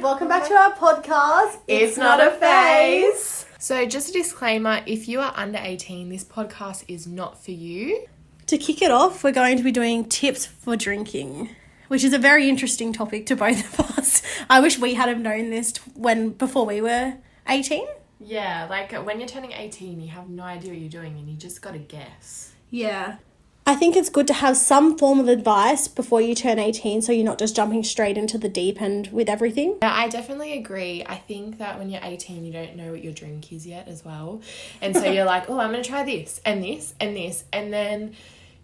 welcome back to our podcast. It's not a phase. So just a disclaimer, if you are under 18, this podcast is not for you. To kick it off, we're going to be doing tips for drinking, which is a very interesting topic to both of us. I wish we had have known this before we were 18. Yeah, like when you're turning 18, you have no idea what you're doing and you just got to guess. Yeah. I think it's good to have some form of advice before you turn 18 so you're not just jumping straight into the deep end with everything. Yeah, I definitely agree. I think that when you're 18, you don't know what your drink is yet as well. And so you're like, oh, I'm going to try this and this and this. And then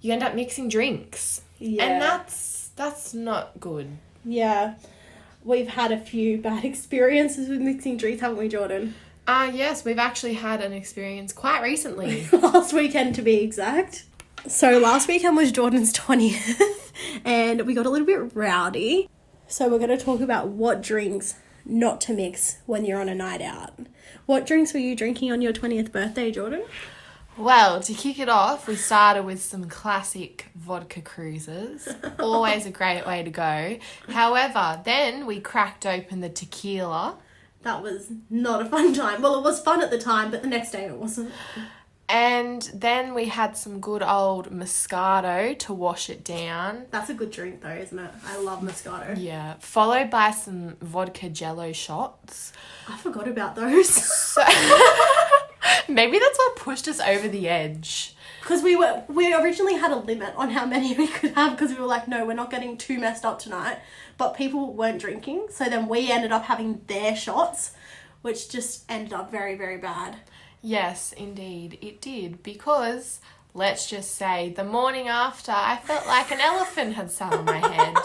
you end up mixing drinks. Yeah. And that's not good. Yeah. We've had a few bad experiences with mixing drinks, haven't we, Jordan? Yes, we've actually had an experience quite recently. Last weekend, to be exact. So last weekend was Jordan's 20th and we got a little bit rowdy. So we're going to talk about what drinks not to mix when you're on a night out. What drinks were you drinking on your 20th birthday, Jordan? Well, to kick it off, we started with some classic vodka cruises. Always a great way to go. However, then we cracked open the tequila. That was not a fun time. Well, it was fun at the time, but the next day it wasn't. And then we had some good old Moscato to wash it down. That's a good drink though, isn't it? I love Moscato. Yeah. Followed by some vodka jello shots. I forgot about those. So maybe that's what pushed us over the edge. Because we originally had a limit on how many we could have because we were like, no, we're not getting too messed up tonight. But people weren't drinking. So then we ended up having their shots, which just ended up very, very bad. Yes, indeed, it did. Because, let's just say, the morning after, I felt like an elephant had sat on my head.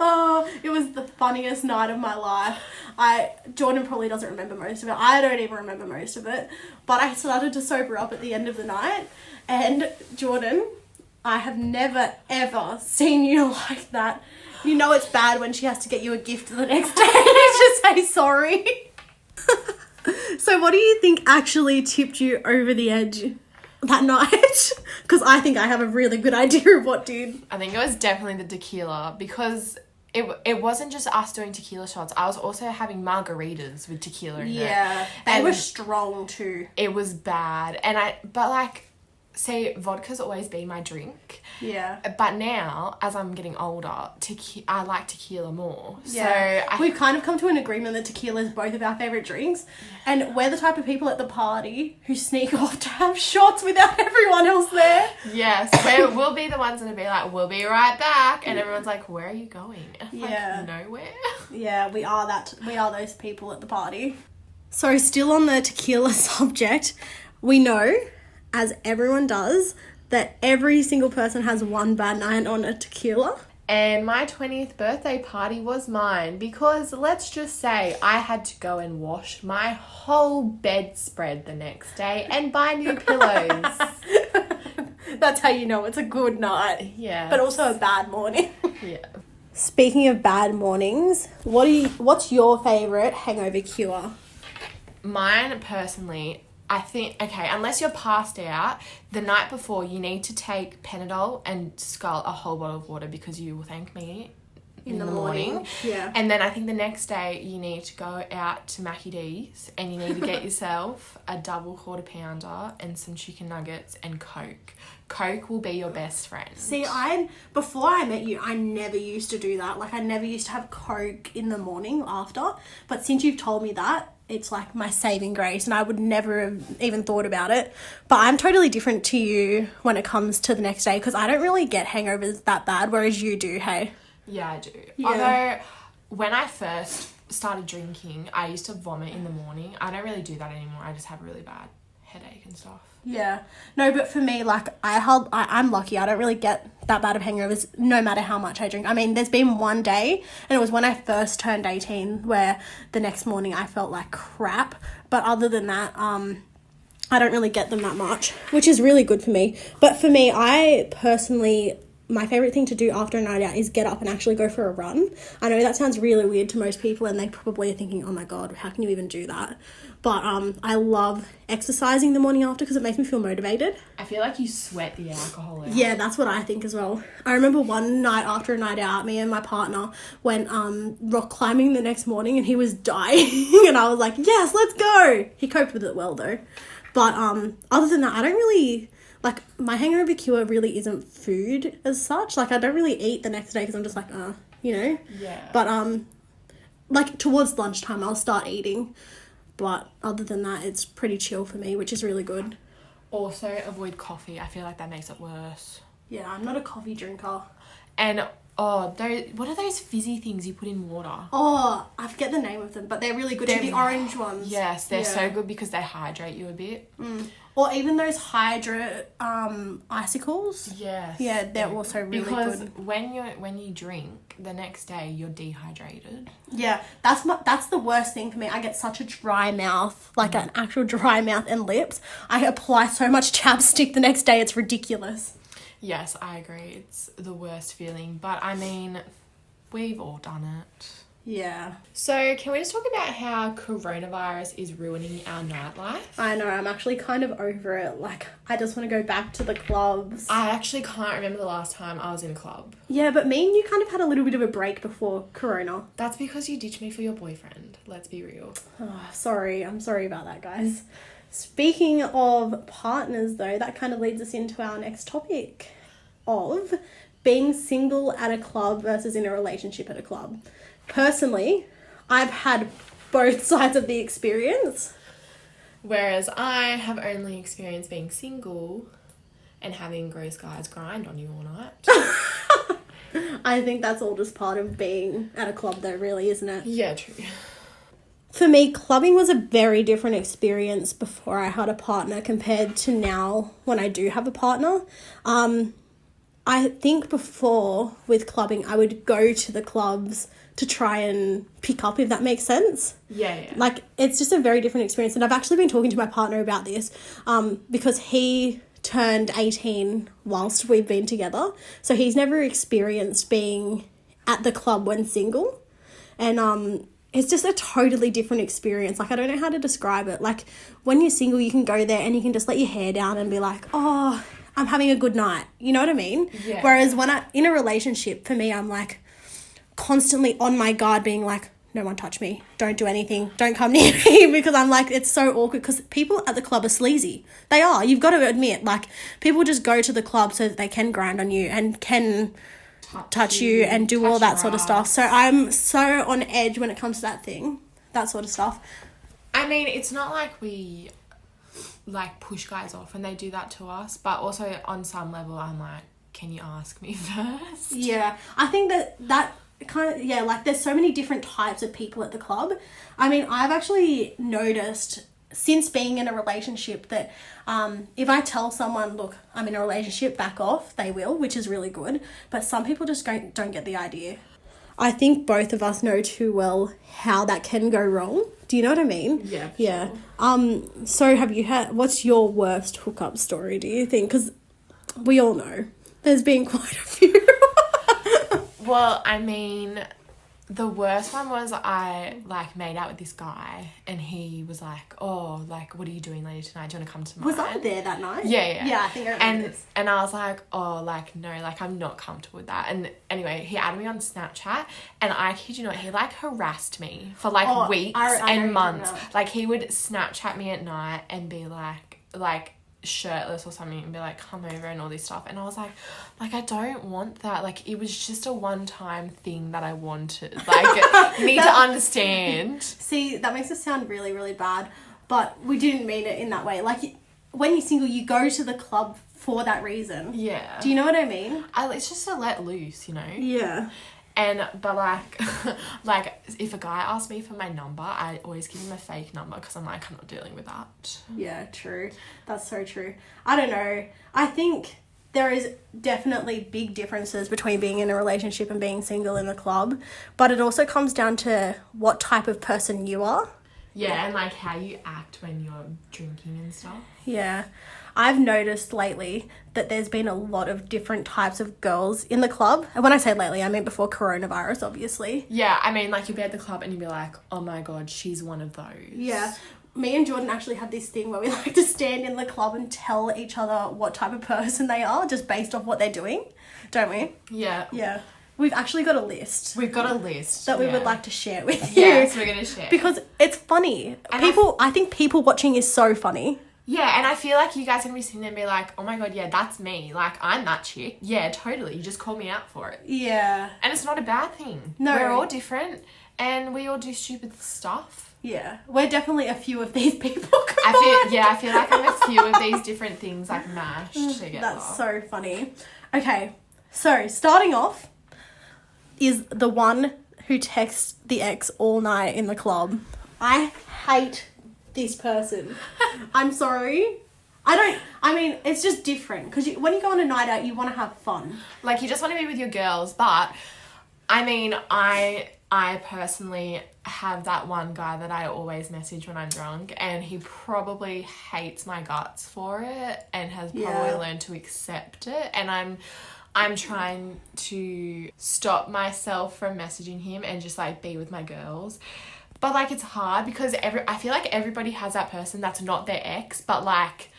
Oh, it was the funniest night of my life. Jordan probably doesn't remember most of it. I don't even remember most of it. But I started to sober up at the end of the night. And Jordan, I have never, ever seen you like that. You know it's bad when she has to get you a gift the next day to say sorry. So what do you think actually tipped you over the edge that night? Because I think I have a really good idea of what did. I think it was definitely the tequila because it wasn't just us doing tequila shots. I was also having margaritas with tequila in it. Yeah, they were strong too. It was bad. See, vodka's always been my drink. Yeah. But now, as I'm getting older, I like tequila more. Yeah. So we've kind of come to an agreement that tequila is both of our favourite drinks. And we're the type of people at the party who sneak off to have shots without everyone else there. Yes. We'll be the ones that'll be like, we'll be right back. And everyone's like, where are you going? Yeah. Like, nowhere. Yeah, we are those people at the party. So still on the tequila subject, we know, as everyone does, that every single person has one bad night on a tequila. And my 20th birthday party was mine because let's just say I had to go and wash my whole bedspread the next day and buy new pillows. That's how you know it's a good night. Yeah. But also a bad morning. Yeah. Speaking of bad mornings, what's your favourite hangover cure? Mine, personally, I think, okay, unless you're passed out, the night before you need to take Panadol and scull a whole bottle of water because you will thank me in the morning. Yeah. And then I think the next day you need to go out to Mackie D's and you need to get yourself a double quarter pounder and some chicken nuggets and Coke. Coke will be your best friend. See, before I met you, I never used to do that. Like, I never used to have Coke in the morning after. But since you've told me that, it's like my saving grace and I would never have even thought about it. But I'm totally different to you when it comes to the next day because I don't really get hangovers that bad, whereas you do, hey? Yeah, I do. Yeah. Although, when I first started drinking, I used to vomit in the morning. I don't really do that anymore. I just have a really bad headache and stuff. Yeah. No, but for me, like, I'm lucky. I don't really get that bad of hangovers no matter how much I drink. I mean, there's been one day, and it was when I first turned 18, where the next morning I felt like crap. But other than that, I don't really get them that much, which is really good for me. But for me, I personally my favourite thing to do after a night out is get up and actually go for a run. I know that sounds really weird to most people, and they probably are thinking, oh my God, how can you even do that? But I love exercising the morning after because it makes me feel motivated. I feel like you sweat the alcohol out. Yeah, that's what I think as well. I remember one night after a night out, me and my partner went rock climbing the next morning, and he was dying. And I was like, yes, let's go. He coped with it well though. But other than that, I don't really... Like, my hangover cure really isn't food as such. Like, I don't really eat the next day because I'm just like, you know? Yeah. But, like, towards lunchtime, I'll start eating. But other than that, it's pretty chill for me, which is really good. Also, avoid coffee. I feel like that makes it worse. Yeah, I'm not a coffee drinker. And, what are those fizzy things you put in water? Oh, I forget the name of them, but they're really good. The orange ones. Yes, they're so good because they hydrate you a bit. Or even those Hydra icicles. Yes. Yeah, they're also really because good. when you drink, the next day you're dehydrated. Yeah, that's the worst thing for me. I get such a dry mouth, like an actual dry mouth and lips. I apply so much chapstick the next day, it's ridiculous. Yes, I agree. It's the worst feeling. But I mean, we've all done it. Yeah. So can we just talk about how coronavirus is ruining our nightlife? I know, I'm actually kind of over it. Like, I just want to go back to the clubs. I actually can't remember the last time I was in a club. Yeah, but me and you kind of had a little bit of a break before Corona. That's because you ditched me for your boyfriend. Let's be real. Oh, sorry. I'm sorry about that, guys. Speaking of partners, though, that kind of leads us into our next topic of being single at a club versus in a relationship at a club. Personally, I've had both sides of the experience. Whereas I have only experienced being single and having gross guys grind on you all night. I think that's all just part of being at a club though, really, isn't it? Yeah, true. For me, clubbing was a very different experience before I had a partner compared to now when I do have a partner. I think before with clubbing, I would go to the clubs to try and pick up, if that makes sense. Yeah. Like, it's just a very different experience. And I've actually been talking to my partner about this because he turned 18 whilst we've been together. So he's never experienced being at the club when single. And it's just a totally different experience. Like, I don't know how to describe it. Like, when you're single, you can go there and you can just let your hair down and be like, oh, I'm having a good night. You know what I mean? Yeah. Whereas when in a relationship, for me, I'm like constantly on my guard being like, no one touch me. Don't do anything. Don't come near me, because I'm like, it's so awkward because people at the club are sleazy. They are. You've got to admit, like, people just go to the club so that they can grind on you and can touch you and do all that sort of stuff. So I'm so on edge when it comes to that sort of stuff. I mean, it's not like we like push guys off and they do that to us, but also on some level I'm like, can you ask me first? Yeah, I think that kind of, yeah, like there's so many different types of people at the club. I mean, I've actually noticed since being in a relationship that if I tell someone, look, I'm in a relationship, back off, they will, which is really good. But some people just don't get the idea. I think both of us know too well how that can go wrong. Do you know what I mean? Yeah. Yeah. Sure. So have you what's your worst hookup story, do you think? Because we all know there's been quite a few. Well, I mean, the worst one was I, like, made out with this guy and he was like, oh, like, what are you doing later tonight? Do you want to come to mine? Was I there that night? Yeah. Yeah, I think I remember this. And I was like, oh, like, no, like, I'm not comfortable with that. And anyway, he added me on Snapchat and I kid you not, he, like, harassed me for, like, weeks and months. Like, he would Snapchat me at night and be like, shirtless or something and be like, come over and all this stuff. And I was like, I don't want that. Like, it was just a one-time thing that I wanted. Like, you need to understand. See, that makes it sound really, really bad, but we didn't mean it in that way. Like, when you're single, you go to the club for that reason. Yeah. Do you know what I mean? It's just to let loose, you know? Yeah. But like, if a guy asks me for my number, I always give him a fake number because I'm like, I'm not dealing with that. Yeah, true. That's so true. I don't know. I think there is definitely big differences between being in a relationship and being single in the club, but it also comes down to what type of person you are. Yeah, and like how you act when you're drinking and stuff. Yeah. I've noticed lately that there's been a lot of different types of girls in the club. And when I say lately, I mean before coronavirus, obviously. Yeah, I mean, like, you'll be at the club and you'll be like, oh my god, she's one of those. Yeah. Me and Jordan actually have this thing where we like to stand in the club and tell each other what type of person they are just based off what they're doing, don't we? Yeah. Yeah. We've actually got a list We've got a list. that we would like to share with you. Yes, we're going to share. Because it's funny. And I think people watching is so funny. Yeah, and I feel like you guys are going to be sitting there and be like, oh my god, yeah, that's me. Like, I'm that chick. Yeah, totally. You just called me out for it. Yeah. And it's not a bad thing. No. We're all different and we all do stupid stuff. Yeah. We're definitely a few of these people. I feel like I'm a few of these different things like mashed together. That's so funny. Okay, so starting off is the one who texts the ex all night in the club. I hate this person. I'm sorry. I mean, it's just different because when you go on a night out, you want to have fun. Like, you just want to be with your girls, but I mean, I personally have that one guy that I always message when I'm drunk, and he probably hates my guts for it and has probably learned to accept it, and I'm trying to stop myself from messaging him and just like be with my girls. But like, it's hard because I feel like everybody has that person that's not their ex but like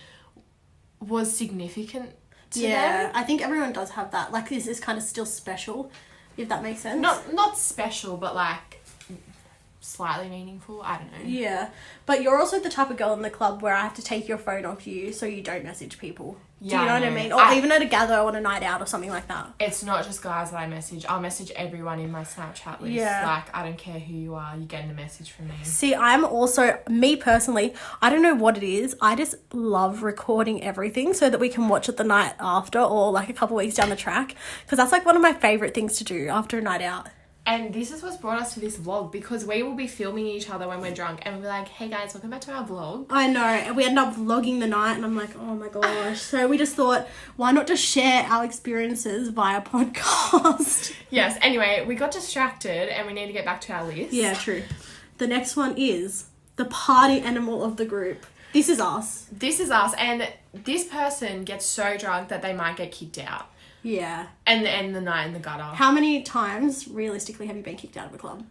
was significant to them. I think everyone does have that. Like, this is kind of still special, if that makes sense. Not special, but like slightly meaningful. I don't know. Yeah, but you're also the type of girl in the club where I have to take your phone off you so you don't message people. Do you know what I mean? Or even at a gather on a night out or something like that. It's not just guys that I message. I'll message everyone in my Snapchat list. Yeah. Like, I don't care who you are, you're getting a message from me. See, I'm also, me personally, I don't know what it is. I just love recording everything so that we can watch it the night after or like a couple weeks down the track. Because that's like one of my favourite things to do after a night out. And this is what's brought us to this vlog, because we will be filming each other when we're drunk and we'll be like, hey guys, welcome back to our vlog. I know, and we end up vlogging the night and I'm like, oh my gosh. So we just thought, why not just share our experiences via podcast? Yes, anyway, we got distracted and we need to get back to our list. Yeah, true. The next one is the party animal of the group. This is us. This is us, and this person gets so drunk that they might get kicked out. Yeah. And end the night in the gutter. How many times, realistically, have you been kicked out of a club?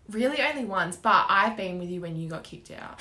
Really only once, but I've been with you when you got kicked out.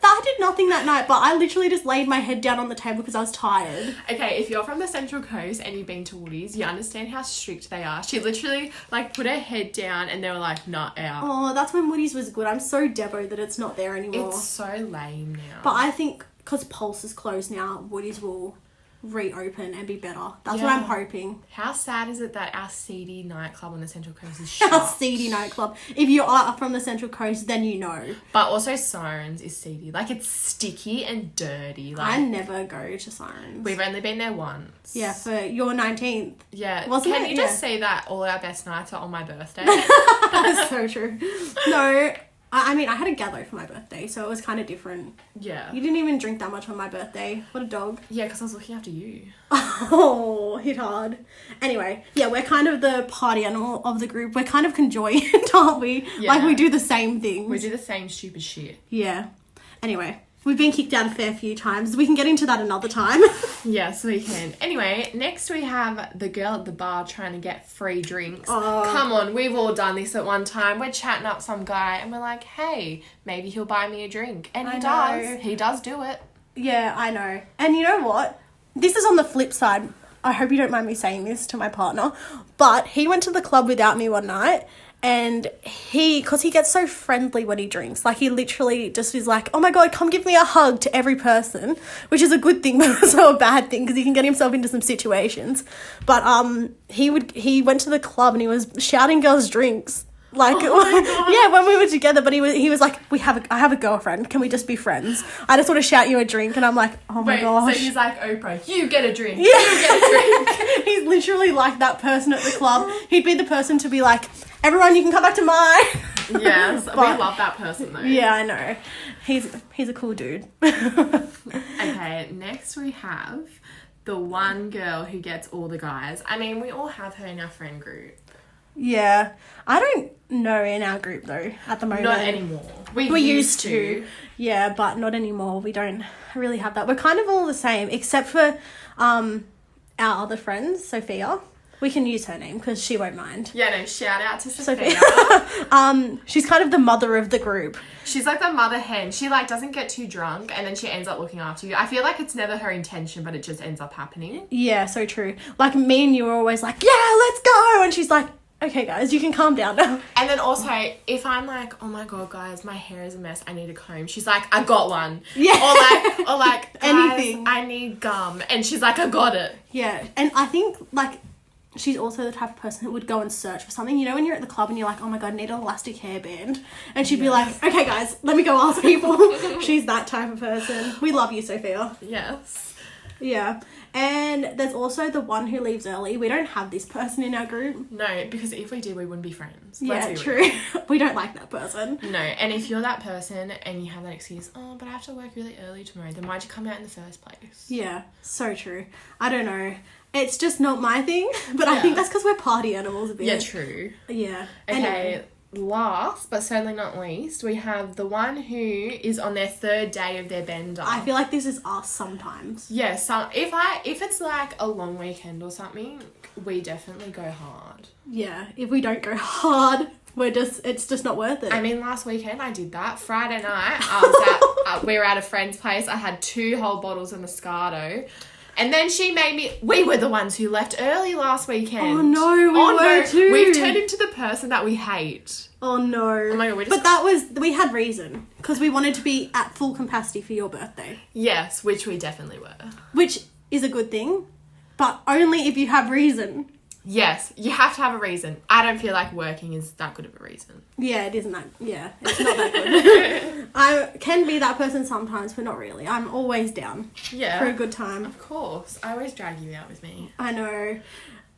I did nothing that night, but I literally just laid my head down on the table because I was tired. Okay, if you're from the Central Coast and you've been to Woodies, you understand how strict they are. She literally, like, put her head down and they were like, not out. Oh, that's when Woody's was good. I'm so Debo that it's not there anymore. It's so lame now. But I think because Pulse is closed now, Woody's will reopen and be better. That's what I'm hoping. How sad is it that our seedy nightclub on the Central Coast is shut? Our seedy nightclub. If you are from the Central Coast, then you know. But also Sirens is seedy. Like, it's sticky and dirty. Like, I never go to Sirens. we've only been there once. Yeah, for your 19th. Yeah. Wasn't Can it? you just Yeah. say that all our best nights are on my birthday? That's so true. No, I mean, I had a gather for my birthday, so it was kind of different. Yeah. You didn't even drink that much on my birthday. What a dog. Yeah, because I was looking after you. Oh, hit hard. Anyway, yeah, we're kind of the party animal of the group. We're kind of conjoined, aren't we? Yeah. Like, we do the same things. We do the same stupid shit. Yeah. Anyway, we've been kicked out a fair few times. We can get into that another time. Yes, we can. Anyway, next we have the girl at the bar trying to get free drinks. Oh. Come on, we've all done this at one time. We're chatting up some guy and we're like, hey, maybe he'll buy me a drink. And he I does. know. He does do it. Yeah, I know. And you know what? This is on the flip side. I hope you don't mind me saying this to my partner, but he went to the club without me one night, and because he gets so friendly when he drinks, like he literally just is like, oh my God, come give me a hug to every person, which is a good thing, but also a bad thing because he can get himself into some situations. But he went to the club and he was shouting girls' drinks. Like, yeah, when we were together, but he was like, I have a girlfriend. Can we just be friends? I just want to shout you a drink. And I'm like, oh my gosh. So he's like, Oprah, you get a drink. Yeah. You get a drink. He's literally like that person at the club. He'd be the person to be like, everyone, you can come back to mine. Yes, But- we love that person though. Yeah, I know. He's a cool dude. Okay, next we have the one girl who gets all the guys. I mean, we all have her in our friend group. Yeah. I don't know in our group though at the moment. Not anymore. We used to. Yeah, but not anymore. We don't really have that. We're kind of all the same except for our other friends, Sophia. We can use her name because she won't mind. Yeah, no, shout out to Sophia. She's kind of the mother of the group. She's like the mother hen. She like doesn't get too drunk and then she ends up looking after you. I feel like it's never her intention, but it just ends up happening. Yeah, so true. Like me and you were always like, yeah, let's go. And she's like, okay, guys, you can calm down now. And then also, if I'm like, oh my god, guys, my hair is a mess, I need a comb. She's like, I got one. Yeah. Or like, guys, anything. I need gum. And she's like, I got it. Yeah, and I think like she's also the type of person that would go and search for something. You know, when you're at the club and you're like, oh my god, I need an elastic hairband. And she'd be like, okay, guys, let me go ask people. She's that type of person. We love you, Sophia. Yes. Yeah. And there's also the one who leaves early. We don't have this person in our group. No, because if we did, we wouldn't be friends. Yeah, Let's be true. real. We don't like that person. No, and if you're that person and you have that excuse, oh, but I have to work really early tomorrow, then why'd you come out in the first place? Yeah, so true. I don't know. It's just not my thing, but I think that's because we're party animals a bit. Yeah, true. Yeah. Okay, Anyway. last but certainly not least, we have the one who is on their third day of their bender. I feel like this is us sometimes. Yeah, so if it's like a long weekend or something, we definitely go hard. Yeah, if we don't go hard, it's just not worth it. I mean, last weekend I did that. Friday night, I was we were at a friend's place. I had 2 whole bottles of Moscato. And then we were the ones who left early last weekend. Oh no, we were too. We've turned into the person that we hate. Oh no. Oh my god, but we had reason. Because we wanted to be at full capacity for your birthday. Yes, which we definitely were. Which is a good thing. But only if you have reason. Yes, you have to have a reason. I don't feel like working is that good of a reason. Yeah, it isn't that. Yeah, it's not that good. I can be that person sometimes, but not really. I'm always down. Yeah. For a good time. Of course. I always drag you out with me. I know.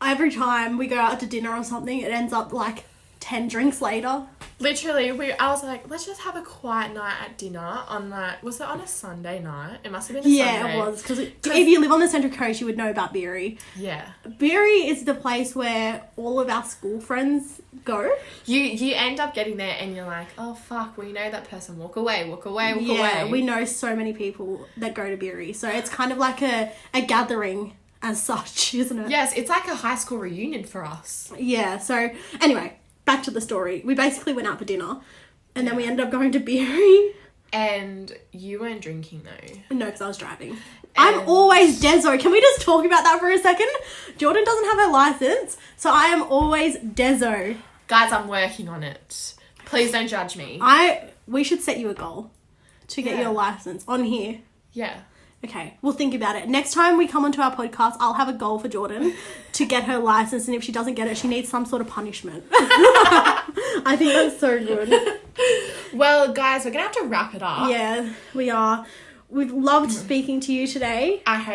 Every time we go out to dinner or something, it ends up like 10 drinks later. Literally, I was like, let's just have a quiet night at dinner on like, was it on a Sunday night? It must have been a Sunday. Yeah, it was. Because if you live on the Central Coast, you would know about Beery. Yeah. Beery is the place where all of our school friends go. You end up getting there and you're like, oh fuck, we know that person. Walk away, walk away, walk away. Yeah, we know so many people that go to Beery. So it's kind of like a gathering as such, isn't it? Yes, it's like a high school reunion for us. Yeah, so anyway, back to the story. We basically went out for dinner and then we ended up going to Beery. And you weren't drinking though. No, because I was driving. I'm always Dezo. Can we just talk about that for a second? Jordan doesn't have a license, so I am always Dezo. Guys, I'm working on it. Please don't judge me. We should set you a goal to get your license on here. Yeah. Okay, we'll think about it. Next time we come onto our podcast, I'll have a goal for Jordan to get her license, and if she doesn't get it, she needs some sort of punishment. I think that's so good. Well, guys, we're going to have to wrap it up. Yeah, we are. We've loved speaking to you today. I hope